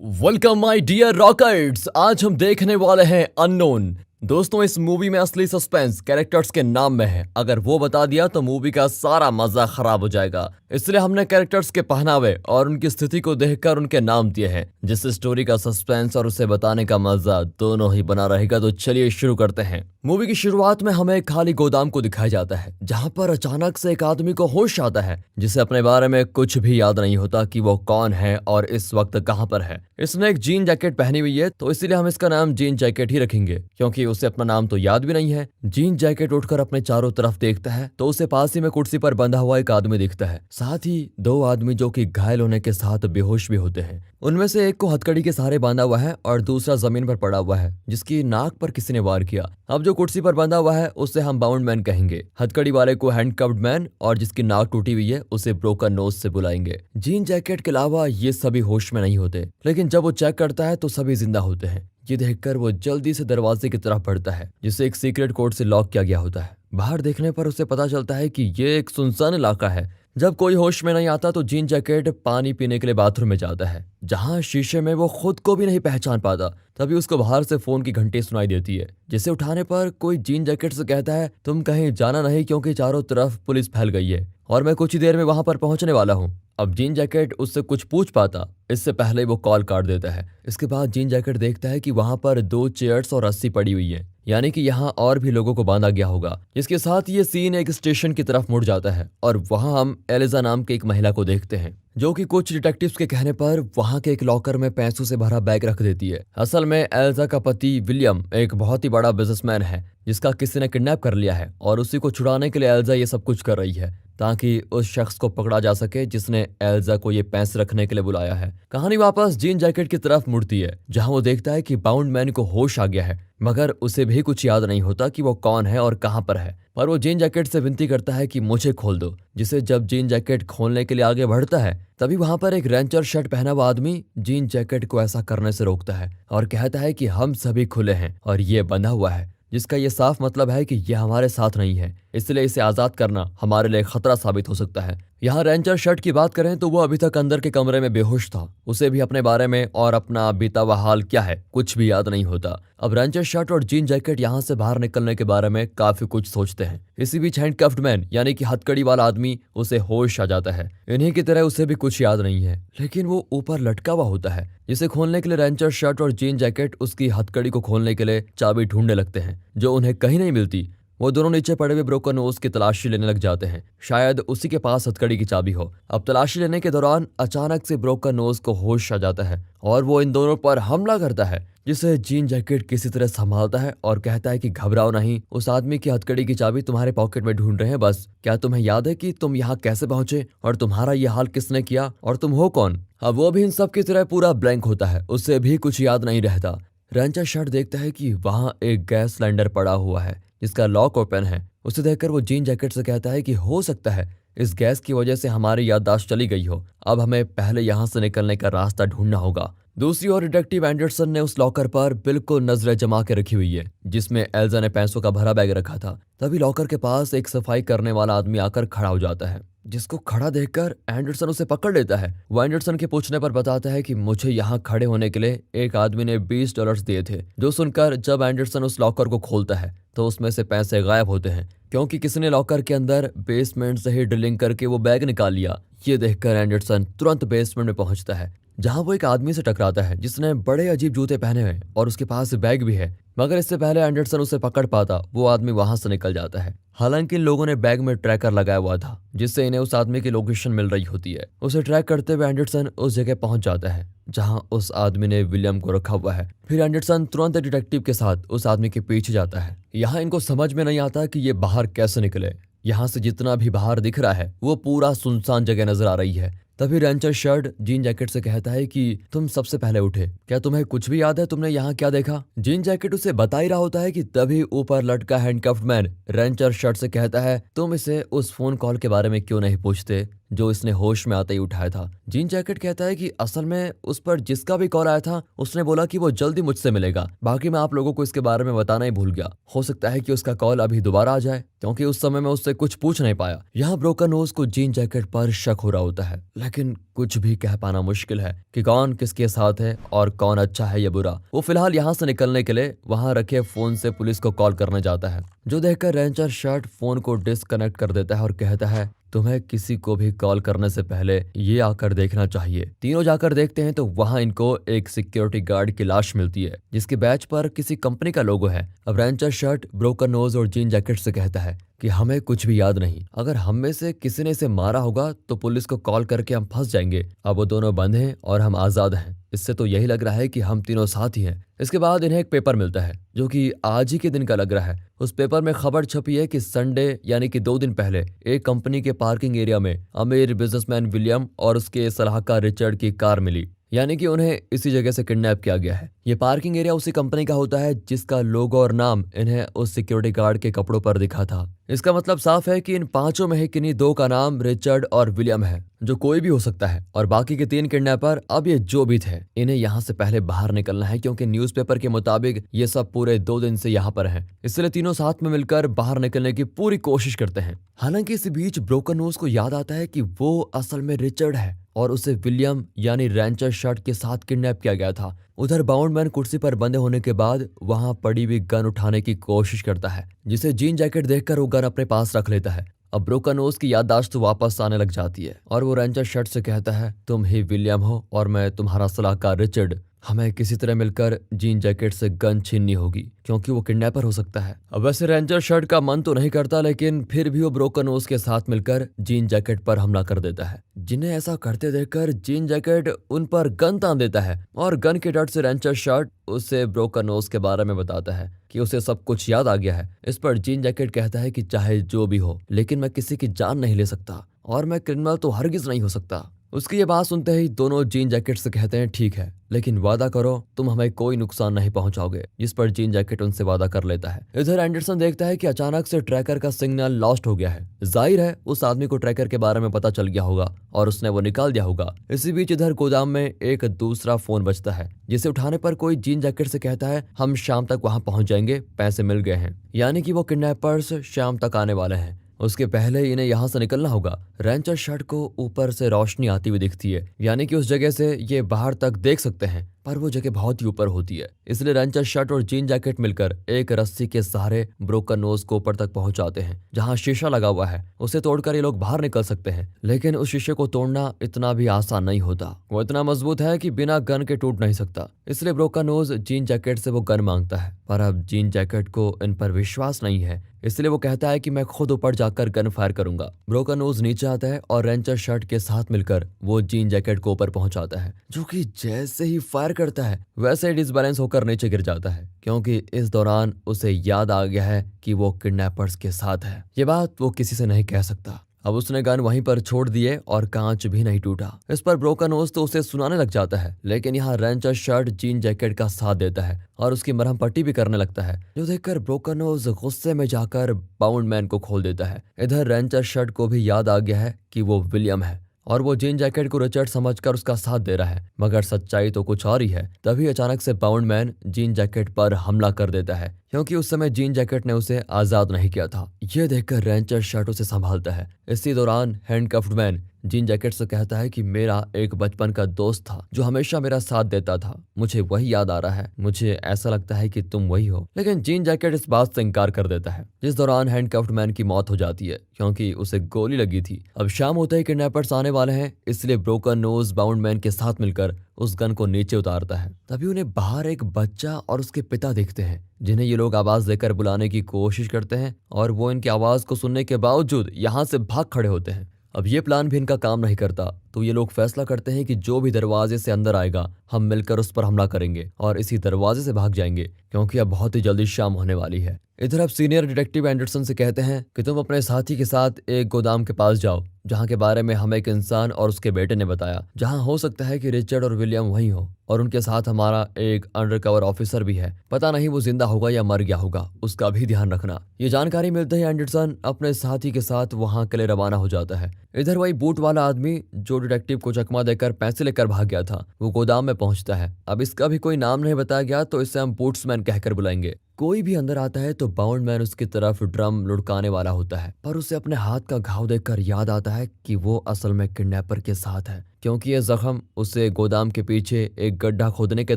Welcome my dear रॉकर्ट्स। आज हम देखने वाले हैं अननोन। दोस्तों, इस मूवी में असली सस्पेंस कैरेक्टर्स के नाम में है। अगर वो बता दिया तो मूवी का सारा मजा खराब हो जाएगा। इसलिए हमने कैरेक्टर्स के पहनावे और उनकी स्थिति को देखकर उनके नाम दिए हैं, जिससे स्टोरी का सस्पेंस और उसे बताने का मजा दोनों ही बना रहेगा। तो चलिए शुरू करते हैं। मूवी की शुरुआत में हमें एक खाली गोदाम को दिखाया जाता है, जहां पर अचानक से एक आदमी को होश आता है, जिसे अपने बारे में कुछ भी याद नहीं होता कि वो कौन है और इस वक्त कहां पर है। इसने एक जीन जैकेट पहनी हुई है, तो इसीलिए हम इसका नाम जीन जैकेट ही रखेंगे, क्योंकि उसे अपना नाम तो याद भी नहीं है। जीन जैकेट उठकर अपने चारों तरफ देखता है तो उसे पास ही में कुर्सी पर बंधा हुआ एक आदमी दिखता है, साथ ही दो आदमी जो कि घायल होने के साथ बेहोश भी होते हैं। उनमें से एक को हथकड़ी के सहारे बांधा हुआ है और दूसरा जमीन पर पड़ा हुआ है, जिसकी नाक पर किसी ने वार किया। अब जो कुर्सी पर बंधा हुआ है उसे हम बाउंड मैन कहेंगे, हथकड़ी वाले को हैंडकफ्ड मैन और जिसकी नाक टूटी हुई है उसे ब्रोकन नोज से बुलाएंगे। जीन जैकेट के अलावा ये सभी होश में नहीं होते, लेकिन जब वो चेक करता है तो सभी जिंदा होते हैं। ये देखकर वो जल्दी से दरवाजे की तरफ बढ़ता है, जिसे एक सीक्रेट कोड से लॉक किया गया होता है। बाहर देखने पर उसे पता चलता है कि ये एक सुनसान इलाका है। जब कोई होश में नहीं आता तो जीन जैकेट पानी पीने के लिए बाथरूम में जाता है, जहां शीशे में वो खुद को भी नहीं पहचान पाता। तभी उसको बाहर से फोन की घंटी सुनाई देती है, जिसे उठाने पर कोई जीन जैकेट से कहता है, तुम कहीं जाना नहीं क्योंकि चारों तरफ पुलिस फैल गई है और मैं कुछ ही देर में वहां पर पहुंचने वाला हूं। अब जीन जैकेट उससे कुछ पूछ पाता, इससे पहले वो कॉल काट देता है। इसके बाद जीन जैकेट देखता है कि वहां पर दो चेयर्स और रस्सी पड़ी हुई है, यानी कि यहाँ और भी लोगों को बांधा गया होगा। इसके साथ ये सीन एक स्टेशन की तरफ मुड़ जाता है और वहां हम एलिजा नाम के एक महिला को देखते हैं, जो कि कुछ डिटेक्टिव्स के कहने पर वहां के एक लॉकर में पैसों से भरा बैग रख देती है। असल में एलिजा का पति विलियम एक बहुत ही बड़ा बिजनेसमैन है, जिसका किसी ने किडनैप कर लिया है और उसी को छुड़ाने के लिए एलिजा ये सब कुछ कर रही है, ताकि उस शख्स को पकड़ा जा सके जिसने एलिजा को ये पैसे रखने के लिए बुलाया है। कहानी वापस जीन जैकेट की तरफ मुड़ती है, जहां वो देखता है कि बाउंड मैन को होश आ गया है, मगर उसे भी कुछ याद नहीं होता कि वो कौन है और कहां पर है। पर वो जीन जैकेट से विनती करता है कि मुझे खोल दो, जिसे जब जीन जैकेट खोलने के लिए आगे बढ़ता है, तभी वहां पर एक रेंचर शर्ट पहना हुआ आदमी जीन जैकेट को ऐसा करने से रोकता है और कहता है कि हम सभी खुले हैं और ये बंधा हुआ है, जिसका ये साफ मतलब है कि यह हमारे साथ नहीं है, इसलिए इसे आजाद करना हमारे लिए खतरा साबित हो सकता है। यहाँ रेंचर शर्ट की बात करें तो वो अभी तक अंदर के कमरे में बेहोश था। उसे भी अपने बारे में और अपना बीता हुआ हाल क्या है कुछ भी याद नहीं होता। अब रेंचर शर्ट और जीन जैकेट यहाँ से बाहर निकलने के बारे में काफी कुछ सोचते हैं। इसी बीच हैंडकफ्ड मैन यानी कि हथकड़ी वाला आदमी उसे होश आ जाता है। इन्हीं की तरह उसे भी कुछ याद नहीं है, लेकिन वो ऊपर लटका हुआ होता है, जिसे खोलने के लिए रेंचर शर्ट और जीन जैकेट उसकी हथकड़ी को खोलने के लिए चाबी ढूंढने लगते हैं, जो उन्हें कहीं नहीं मिलती। वो दोनों नीचे पड़े हुए ब्रोकन नोज की तलाशी लेने लग जाते हैं, शायद उसी के पास हथकड़ी की चाबी हो। अब तलाशी लेने के दौरान अचानक से ब्रोकन नोज को होश आ जाता है और वो इन दोनों पर हमला करता है, जिसे जीन जैकेट किसी तरह संभालता है और कहता है कि घबराओ नहीं, उस आदमी की हथकड़ी की चाबी तुम्हारे पॉकेट में ढूंढ रहे हैं। बस क्या तुम्हें याद है कि तुम यहाँ कैसे पहुंचे और तुम्हारा ये हाल किसने किया और तुम हो कौन? अब वो भी इन सब की तरह पूरा ब्लैंक होता है, उससे भी कुछ याद नहीं रहता। रेंचर शर्ट देखता है कि वहां एक गैस सिलेंडर पड़ा हुआ है, जिसका लॉक ओपन है। उसे देखकर वो जीन जैकेट से कहता है कि हो सकता है इस गैस की वजह से हमारी याददाश्त चली गई हो। अब हमें पहले यहाँ से निकलने का रास्ता ढूंढना होगा। दूसरी ओर डिटेक्टिव एंडरसन ने उस लॉकर पर बिल्कुल नजरें जमा के रखी हुई है, जिसमें एल्जा ने पैसों का भरा बैग रखा था। तभी लॉकर के पास एक सफाई करने वाला आदमी आकर खड़ा हो जाता है, जिसको खड़ा देखकर एंडरसन उसे पकड़ लेता है। वो एंडरसन के पूछने पर बताता है कि मुझे यहाँ खड़े होने के लिए एक आदमी ने $20 दिए थे। जो सुनकर जब एंडरसन उस लॉकर को खोलता है तो उसमें से पैसे गायब होते हैं, क्योंकि किसी ने लॉकर के अंदर बेसमेंट से ही ड्रिलिंग करके वो बैग निकाल लिया। ये देखकर एंडरसन तुरंत बेसमेंट में पहुंचता है, जहां वो एक आदमी से टकराता है जिसने बड़े अजीब जूते पहने हैं और उसके पास बैग भी है। मगर इससे पहले एंडरसन उसे पकड़ पाता, वो आदमी वहां से निकल जाता है। हालांकि इन लोगों ने बैग में ट्रैकर लगाया हुआ था, जिससे इन्हें उस आदमी की लोकेशन मिल रही होती है। उसे ट्रैक करते हुए एंडरसन उस जगह पहुंच जाता है जहां उस आदमी ने विलियम को रखा हुआ है। फिर एंडरसन तुरंत डिटेक्टिव के साथ उस आदमी के पीछे जाता है। यहाँ इनको समझ में नहीं आता कि ये बाहर कैसे निकले। यहाँ से जितना भी बाहर दिख रहा है वो पूरा सुनसान जगह नजर आ रही है। तभी रेंचर शर्ट जीन जैकेट से कहता है कि तुम सबसे पहले उठे, क्या तुम्हें कुछ भी याद है तुमने यहाँ क्या देखा? जीन जैकेट उसे बता ही रहा होता है कि तभी ऊपर लटका हैंडकफ्ड मैन रेंचर शर्ट से कहता है, तुम इसे उस फोन कॉल के बारे में क्यों नहीं पूछते जो इसने होश में आते ही उठाया था। जीन जैकेट कहता है कि असल में उस पर जिसका भी कॉल आया था उसने बोला कि वो जल्दी मुझसे मिलेगा। बाकी मैं आप लोगों को इसके बारे में बताना ही भूल गया। हो सकता है कि उसका कॉल अभी दोबारा आ जाए, क्योंकि उस समय मैं उससे कुछ पूछ नहीं पाया। यहाँ ब्रोकन नोज को जीन जैकेट पर शक हो रहा होता है, लेकिन कुछ भी कह पाना मुश्किल है कि कौन किसके साथ है और कौन अच्छा है या बुरा। वो फिलहाल यहाँ से निकलने के लिए वहाँ रखे फोन से पुलिस को कॉल करने जाता है, जो देखकर रेंचर शर्ट फोन को डिस्कनेक्ट कर देता है और कहता है तुम्हें किसी को भी कॉल करने से पहले ये आकर देखना चाहिए। तीनों जाकर देखते हैं तो वहां इनको एक सिक्योरिटी गार्ड की लाश मिलती है, जिसके बैच पर किसी कंपनी का लोगो है। अब रेंचर शर्ट ब्रोकन नोज और जीन जैकेट से कहता है कि हमें कुछ भी याद नहीं। अगर हम में से किसी ने इसे मारा होगा तो पुलिस को कॉल करके हम फंस जाएंगे। अब वो दोनों बंद हैं और हम आजाद हैं। इससे तो यही लग रहा है कि हम तीनों साथ ही हैं। इसके बाद इन्हें एक पेपर मिलता है जो कि आज ही के दिन का लग रहा है। उस पेपर में खबर छपी है कि संडे यानी कि 2 दिन पहले एक कंपनी के पार्किंग एरिया में अमीर बिजनेसमैन विलियम और उसके सलाहकार रिचर्ड की कार मिली, यानी कि उन्हें इसी जगह से किडनैप किया गया है। ये पार्किंग एरिया उसी कंपनी का होता है जिसका लोगो और नाम इन्हें उस सिक्योरिटी गार्ड के कपड़ों पर दिखा था। इसका मतलब साफ है कि इन पांचों में ही किन्हीं 2 का नाम रिचर्ड और विलियम है, जो कोई भी हो सकता है। और बाकी के 3 किडनैपर अब ये जो भी थे, इन्हें यहाँ से पहले बाहर निकलना है, क्योंकि न्यूज़पेपर के मुताबिक ये सब पूरे 2 दिन से यहाँ पर हैं। इसलिए तीनों साथ में मिलकर बाहर निकलने की पूरी कोशिश करते हैं। हालांकि इस बीच ब्रोकन नोज को याद आता है कि वो असल में रिचर्ड है और उसे विलियम यानी रेंचर शर्ट के साथ किडनैप किया गया था। उधर बाउंडमैन कुर्सी पर बंधे होने के बाद वहां पड़ी हुई गन उठाने की कोशिश करता है, जिसे जीन जैकेट देखकर वो गन अपने पास रख लेता है। अब ब्रोकन नोज की याददाश्त वापस आने लग जाती है और वो रेंचर शर्ट से कहता है तुम ही विलियम हो और मैं तुम्हारा सलाहकार रिचर्ड। हमें किसी तरह मिलकर जीन जैकेट से गन छीननी होगी, क्योंकि वो किडनैपर हो सकता है। अब वैसे रेंचर शर्ट का मन तो नहीं करता, लेकिन फिर भी वो ब्रोकन नोज के साथ मिलकर जीन जैकेट पर हमला कर देता है। जिन्हें ऐसा करते देखकर जीन जैकेट उन पर गन तान देता है और गन के डर से रेंचर शर्ट उसे ब्रोकन नोज के बारे में बताता है कि उसे सब कुछ याद आ गया है। इस पर जीन जैकेट कहता है कि चाहे जो भी हो, लेकिन मैं किसी की जान नहीं ले सकता और मैं क्रिमिनल तो हरगिज नहीं हो सकता। उसकी ये बात सुनते ही दोनों जीन जैकेट से कहते हैं ठीक है, लेकिन वादा करो तुम हमें कोई नुकसान नहीं पहुंचाओगे। जिस पर जीन जैकेट उनसे वादा कर लेता है। इधर एंडरसन देखता है कि अचानक से ट्रैकर का सिग्नल लॉस्ट हो गया है। जाहिर है उस आदमी को ट्रैकर के बारे में पता चल गया होगा और उसने वो निकाल दिया होगा। इसी बीच इधर गोदाम में एक दूसरा फोन बजता है, जिसे उठाने पर कोई जीन जैकेट से कहता है हम शाम तक वहां पहुंच जाएंगे, पैसे मिल गए हैं। यानी कि वो किडनैपर्स शाम तक आने वाले हैं। उसके पहले इन्हें यहाँ से निकलना होगा। रेंचर शर्ट को ऊपर से रोशनी आती हुई दिखती है, यानी कि उस जगह से ये बाहर तक देख सकते हैं, पर वो जगह बहुत ही ऊपर होती है। इसलिए रेंचर शर्ट और जीन जैकेट मिलकर एक रस्सी के सहारे ब्रोकन नोज को ऊपर तक पहुंचाते हैं, जहां शीशा लगा हुआ है। उसे तोड़कर ये लोग बाहर निकल सकते हैं, लेकिन उस शीशे को तोड़ना इतना भी आसान नहीं होता। वो इतना मजबूत है कि बिना गन के टूट नहीं सकता। इसलिए ब्रोकन नोज जीन जैकेट से वो गन मांगता है, पर अब जीन जैकेट को इन पर विश्वास नहीं है। इसलिए वो कहता है कि मैं खुद ऊपर जाकर गन फायर करूंगा। ब्रोकन नोज नीचे आता है और रेंचर शर्ट के साथ मिलकर वो जीन जैकेट को ऊपर पहुंचाता है, जो कि जैसे ही फायर करता है वैसे ही डिसबैलेंस होकर नीचे गिर जाता है, क्योंकि इस दौरान उसे याद आ गया है कि वो किडनैपर्स के साथ है। ये बात वो किसी से नहीं कह सकता। अब उसने गन वहीं पर छोड़ दिए और कांच भी नहीं टूटा। इस पर ब्रोकन नोज तो उसे सुनाने लग जाता है, लेकिन यहाँ रेंचर शर्ट जीन जैकेट का साथ देता है और उसकी मरहम पट्टी भी करने लगता है, जो देखकर ब्रोकन नोज गुस्से में जाकर बाउंडमैन को खोल देता है। इधर रेंचर शर्ट को भी याद आ गया है कि वो विलियम है और वो जीन जैकेट को रिचर्ड समझकर उसका साथ दे रहा है, मगर सच्चाई तो कुछ और ही है। तभी अचानक से बाउंडमैन जीन जैकेट पर हमला कर देता है, क्योंकि उस समय जीन जैकेट ने उसे आजाद नहीं किया था। यह देखकर रेंचर शर्ट उसे संभालता है। इसी दौरान हैंडकफ्ड मैन जीन जैकेट से कहता है कि मेरा एक बचपन का दोस्त था जो हमेशा मेरा साथ देता था, मुझे वही याद आ रहा है, मुझे ऐसा लगता है कि तुम वही हो। लेकिन जीन जैकेट इस बात से इनकार कर देता है, जिस दौरान हैंडकफ्ड मैन की मौत हो जाती है, क्योंकि उसे गोली लगी थी। अब शाम होते ही किडनैपर्स आने वाले हैं, इसलिए ब्रोकन नोज बाउंडमैन के साथ मिलकर उस गन को नीचे उतारता है। तभी उन्हें बाहर एक बच्चा और उसके पिता दिखते हैं, जिन्हें ये लोग आवाज देकर बुलाने की कोशिश करते हैं और वो इनकी आवाज को सुनने के बावजूद यहाँ से भाग खड़े होते हैं। अब ये प्लान भी इनका काम नहीं करता, तो ये लोग फैसला करते हैं कि जो भी दरवाजे से अंदर आएगा हम मिलकर उस पर हमला करेंगे और इसी दरवाजे से भाग जाएंगे, क्योंकि अब बहुत ही जल्दी शाम होने वाली है। इधर अब सीनियर डिटेक्टिव एंडरसन से कहते हैं कि तुम अपने साथी के साथ एक गोदाम के पास जाओ, जहाँ के बारे में हमें एक इंसान और उसके बेटे ने बताया, जहाँ हो सकता है कि रिचर्ड और विलियम वहीं हो और उनके साथ हमारा एक अंडरकवर ऑफिसर भी है। पता नहीं वो जिंदा होगा या मर गया होगा, उसका भी ध्यान रखना। ये जानकारी मिलते ही एंडरसन अपने साथी के साथ वहां के लिए रवाना हो जाता है। इधर वही बूट वाला आदमी जो डिटेक्टिव को चकमा देकर पैसे लेकर भाग गया था, वो गोदाम में पहुंचता है। अब इसका भी कोई नाम नहीं बताया गया, तो इसे हम बूट्समैन कहकर बुलाएंगे। कोई भी अंदर आता है तो बाउंड मैन उसकी तरफ ड्रम लुढ़काने वाला होता है, पर उसे अपने हाथ का घाव देखकर याद आता है कि वो असल में किडनैपर के साथ है, क्योंकि ये जख्म उसे गोदाम के पीछे एक गड्ढा खोदने के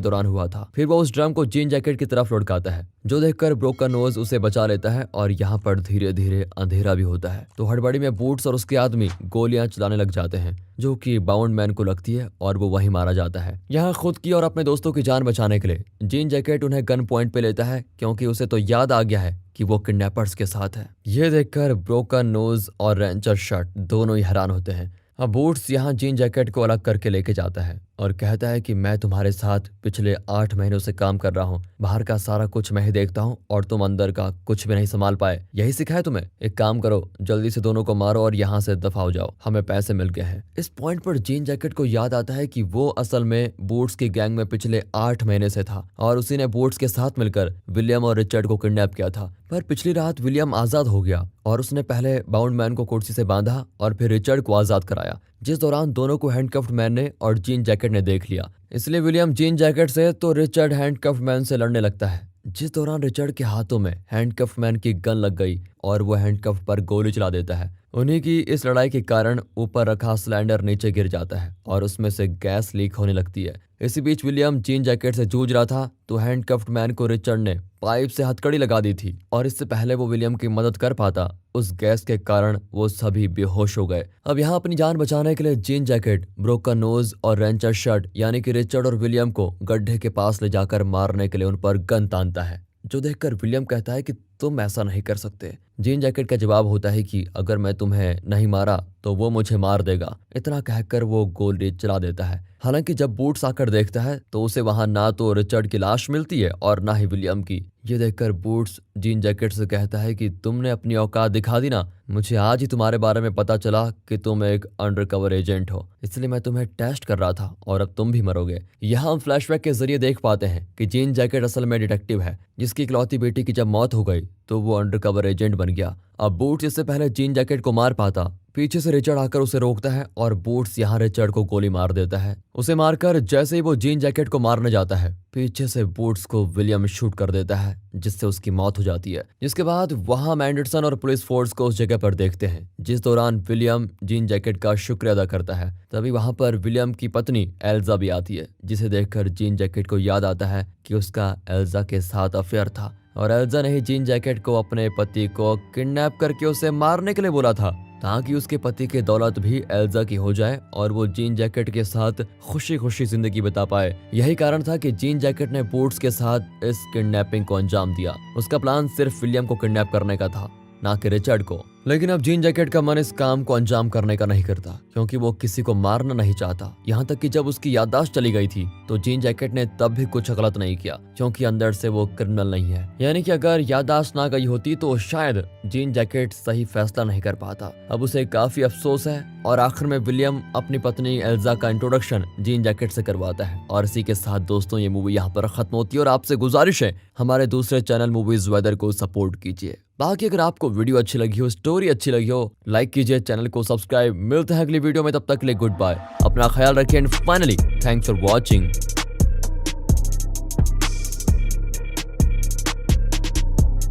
दौरान हुआ था। फिर वो उस ड्रम को जीन जैकेट की तरफ लुढ़काता है, जो देखकर ब्रोकन नोज उसे बचा लेता है और यहाँ पर धीरे धीरे अंधेरा भी होता है। तो हड़बड़ी में बूट्स और उसके आदमी गोलियां चलाने लग जाते हैं, जो कि बाउंड मैन को लगती है और वो वहीं मारा जाता है। यहाँ खुद की और अपने दोस्तों की जान बचाने के लिए जीन जैकेट उन्हें गन पॉइंट पे लेता है, क्योंकि उसे तो याद आ गया है कि वो किडनैपर्स के साथ है। ये देखकर ब्रोकन नोज और रेंचर शर्ट दोनों ही हैरान होते हैं। अब बूट्स यहाँ जीन जैकेट को अलग करके लेके जाता है और कहता है कि मैं तुम्हारे साथ पिछले 8 महीनों से काम कर रहा हूँ, बाहर का सारा कुछ मैं ही देखता हूँ और तुम अंदर का कुछ भी नहीं संभाल पाए। यही सिखाया तुम्हें? एक काम करो, जल्दी से दोनों को मारो और यहाँ से दफा हो जाओ, हमें पैसे मिल गए हैं। इस पॉइंट पर जीन जैकेट को याद आता है कि वो असल में बूट्स की गैंग में पिछले 8 महीने से था और उसी ने बूट्स के साथ मिलकर विलियम और रिचर्ड को किडनैप किया था। पर पिछली रात विलियम आजाद हो गया और उसने पहले बाउंड मैन को कुर्सी से बांधा और फिर रिचर्ड को आजाद कराया, जिस दौरान दोनों को हैंडकफ्ड मैन ने और जीन जैकेट ने देख लिया। इसलिए विलियम जीन जैकेट से तो रिचर्ड हैंडकफ्ड मैन से लड़ने लगता है, जिस दौरान रिचर्ड के हाथों में हैंडकफ्ड मैन की गन लग गई और वो हैंडकफ्ड पर गोली चला देता है। उन्हीं की इस लड़ाई के कारण ऊपर रखा सिलेंडर नीचे गिर जाता है और उसमें से गैस लीक होने लगती है। इसी बीच विलियम जीन जैकेट से जूझ रहा था तो हैंडकफ्ड मैन को रिचर्ड ने पाइप से हथकड़ी लगा दी थी और इससे पहले वो विलियम की मदद कर पाता, उस गैस के कारण वो सभी बेहोश हो गए। अब यहाँ अपनी जान बचाने के लिए जीन जैकेट ब्रोकन नोज और रेंचर शर्ट यानी कि रिचर्ड और विलियम को गड्ढे के पास ले जाकर मारने के लिए उन पर गन तानता है, जो देखकर विलियम कहता है कि तुम ऐसा नहीं कर सकते। जीन जैकेट का जवाब होता है कि अगर मैं तुम्हें नहीं मारा तो वो मुझे मार देगा। इतना कहकर वो गोली चला देता है। हालांकि जब बूट्स आकर देखता है तो उसे वहां ना तो रिचर्ड की लाश मिलती है और ना ही विलियम की। ये देखकर बूट्स जीन जैकेट से कहता है कि तुमने अपनी औकात दिखा दी ना, मुझे आज ही तुम्हारे बारे में पता चला कि तुम एक अंडरकवर एजेंट हो, इसलिए मैं तुम्हें टेस्ट कर रहा था और अब तुम भी मरोगे। यहाँ हम फ्लैशबैक के जरिए देख पाते हैं कि जीन जैकेट असल में डिटेक्टिव है, जिसकी इकलौती बेटी की जब मौत हो गई तो वो अंडरकवर एजेंट बन गया। अब बूट्स इससे पहले जीन जैकेट को मार पाता, पीछे से रिचर्ड आकर उसे रोकता है और बूट्स यहाँ रिचर्ड को गोली मार देता है। उसे मारकर जैसे ही वो जीन जैकेट को मारने जाता है, पीछे से बूट्स को विलियम शूट कर देता है, जिससे उसकी मौत हो जाती है। जिसके बाद वहां एंडरसन और पुलिस फोर्स को उस जगह पर देखते हैं, जिस दौरान विलियम जीन जैकेट का शुक्रिया अदा करता है। तभी वहां पर विलियम की पत्नी एल्जा भी आती है, जिसे देखकर जीन जैकेट को याद आता है कि उसका एल्जा के साथ अफेयर था और एल्जा ने ही जीन जैकेट को अपने पति को किडनैप करके उसे मारने के लिए बोला था, ताकि उसके पति की दौलत भी एल्जा की हो जाए और वो जीन जैकेट के साथ खुशी खुशी जिंदगी बिता पाए। यही कारण था कि जीन जैकेट ने बूट्स के साथ इस किडनैपिंग को अंजाम दिया। उसका प्लान सिर्फ विलियम को किडनैप करने का था, ना कि रिचर्ड को। लेकिन अब जीन जैकेट का मन इस काम को अंजाम करने का नहीं करता, क्योंकि वो किसी को मारना नहीं चाहता। यहाँ तक कि जब उसकी याददाश्त चली गई थी तो जीन जैकेट ने तब भी कुछ गलत नहीं किया, क्योंकि अंदर से वो क्रिमिनल नहीं है। यानी कि अगर याददाश्त ना गई होती तो शायद जीन जैकेट सही फैसला नहीं कर पाता। अब उसे काफी अफसोस है और आखिर में विलियम अपनी पत्नी एल्जा का इंट्रोडक्शन जीन जैकेट से करवाता है। और इसी के साथ दोस्तों ये मूवी यहाँ पर खत्म होती है और आपसे गुजारिश है हमारे दूसरे चैनल मूवीज वेदर को सपोर्ट कीजिए। बाकी अगर आपको वीडियो अच्छी लगी हो, स्टोरी अच्छी लगी हो, लाइक कीजिए, चैनल को सब्सक्राइब। मिलते हैं अगली वीडियो में, तब तक के लिए गुड बाय, अपना ख्याल रखिए and finally thanks for watching.